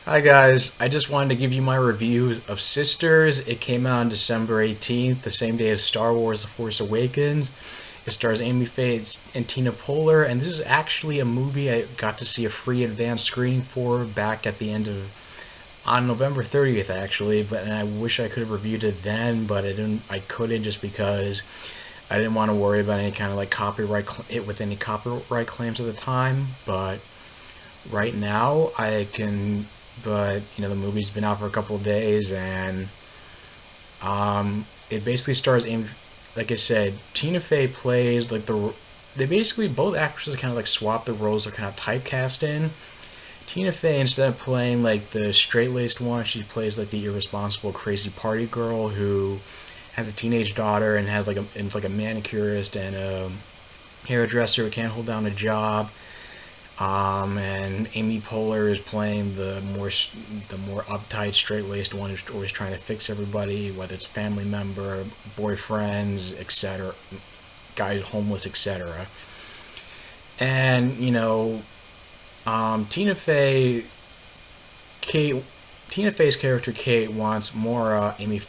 Hi guys, I just wanted to give you my review of Sisters. It came out on December 18th, the same day as Star Wars The Force Awakens. It stars Amy Faye and Tina Poehler, and this is actually a movie I got to see a free advance screening for back at the end of on November 30th actually, but and I wish I could have reviewed it then, but I couldn't just because I didn't want to worry about any kind of like hit with any copyright claims at the time, but right now I can. But the movie's been out for a couple of days, and it basically stars like I said, Tina Fey plays like they basically both actresses kind of like swap the roles they're kind of typecast in. Tina Fey, instead of playing like the straight-laced one, she plays like the irresponsible crazy party girl who has a teenage daughter and and like a manicurist and a hairdresser who can't hold down a job. And Amy Poehler is playing the more uptight, straight-laced one who's always trying to fix everybody, whether it's family member, boyfriends, etc., guys homeless, etc. And Tina Fey, Kate, Tina Fey's character Kate wants Maura, Amy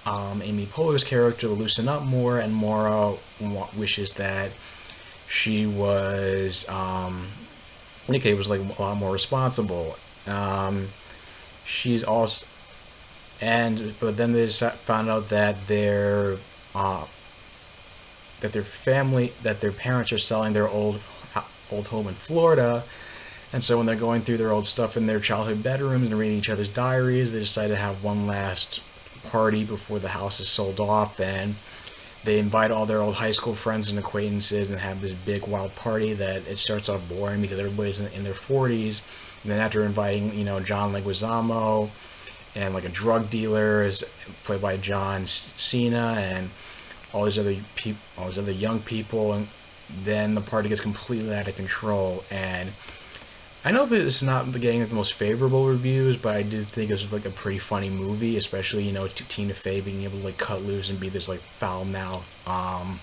Poehler's character, to loosen up more, and Maura wishes that she was Nikki was like a lot more responsible. She's also but then they found out that their parents are selling their old home in Florida, and so when they're going through their old stuff in their childhood bedrooms and reading each other's diaries, they decide to have one last party before the house is sold off, and they invite all their old high school friends and acquaintances and have this big wild party that it starts off boring because everybody's in their 40s. And then after inviting, John Leguizamo and like a drug dealer is played by John Cena and all these other young people, and then the party gets completely out of control. And I know it's not getting the most favorable reviews, but I did think it was like a pretty funny movie, especially Tina Fey being able to like cut loose and be this like foul mouth, kind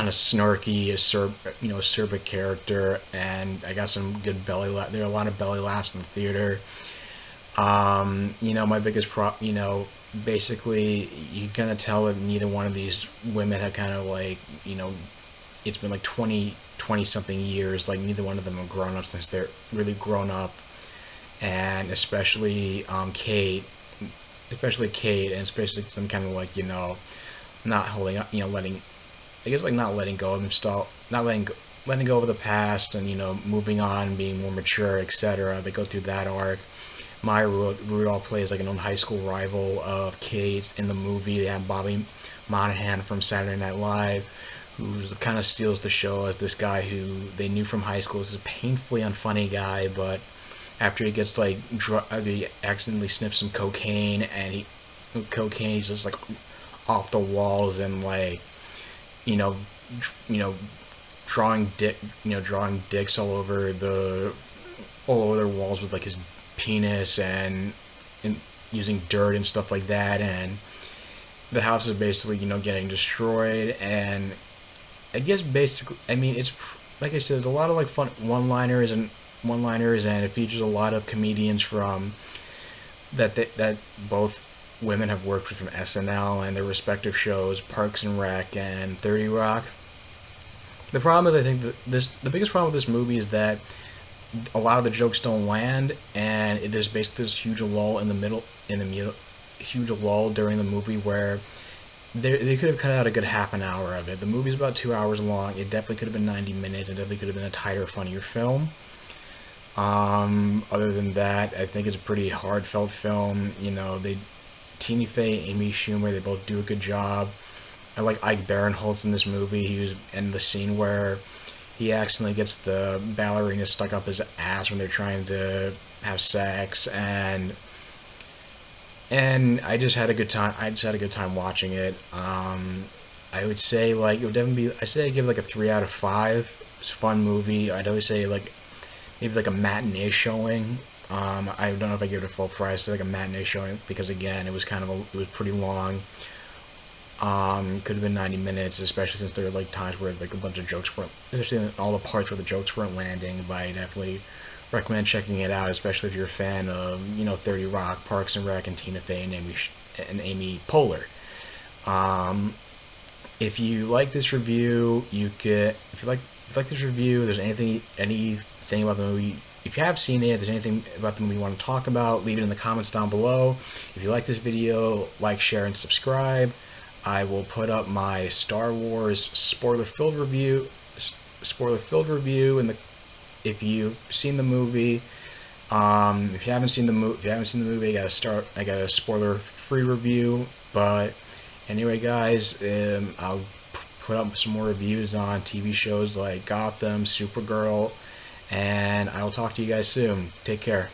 of snarky, acerbic character. And I got some good belly laugh. There are a lot of belly laughs in the theater. My biggest basically you kind of tell that neither one of these women have kind of like it's been like 20 something years, like neither one of them have grown up since they're really grown up. And especially Kate, and especially some kind of like not holding up, letting, I guess, like not letting go of them, still not letting go of the past, and moving on, being more mature, etc. They go through that arc. Maya Rudolph plays like an old high school rival of Kate in the movie. They have Bobby Monahan from Saturday Night Live, who kind of steals the show as this guy who they knew from high school as a painfully unfunny guy, but after he gets like he accidentally sniffs some cocaine, and he's just like off the walls, and like you know you know drawing dicks all over their walls with like his penis, and using dirt and stuff like that. And the house is basically getting destroyed. And I guess basically, I mean, it's like I said, there's a lot of like fun one-liners, and it features a lot of comedians from that both women have worked with from SNL and their respective shows, Parks and Rec and 30 Rock. The problem is, I think the biggest problem with this movie is that a lot of the jokes don't land, and there's basically this huge lull huge lull during the movie where they could have cut out a good half an hour of it. The movie's about 2 hours long. It definitely could have been 90 minutes. It definitely could have been a tighter, funnier film. Other than that, I think it's a pretty heartfelt film. Tina Fey, Amy Schumer, they both do a good job. I like Ike Barinholtz in this movie. He was in the scene where he accidentally gets the ballerina stuck up his ass when they're trying to have sex, and I just had a good time. I just had a good time watching it. I would say like it would definitely be. I say I give it like a 3 out of 5. It's a fun movie. I'd always say like maybe like a matinee showing. I don't know if I give it a full price. Like a matinee showing, because again, it was pretty long. Could have been 90 minutes, especially since there were like times where like a bunch of jokes weren't, especially in all the parts where the jokes weren't landing. But I definitely recommend checking it out, especially if you're a fan of 30 Rock, Parks and Rec, and Tina Fey and Amy Poehler. If you like this review, if you like this review, there's anything about the movie. If you have seen it, if there's anything about the movie you want to talk about, leave it in the comments down below. If you like this video, like, share, and subscribe. I will put up my Star Wars spoiler-filled review. In the if you've seen the movie. If you haven't seen the movie, I got a spoiler-free review. But anyway, guys, I'll put up some more reviews on TV shows like Gotham, Supergirl, and I will talk to you guys soon. Take care.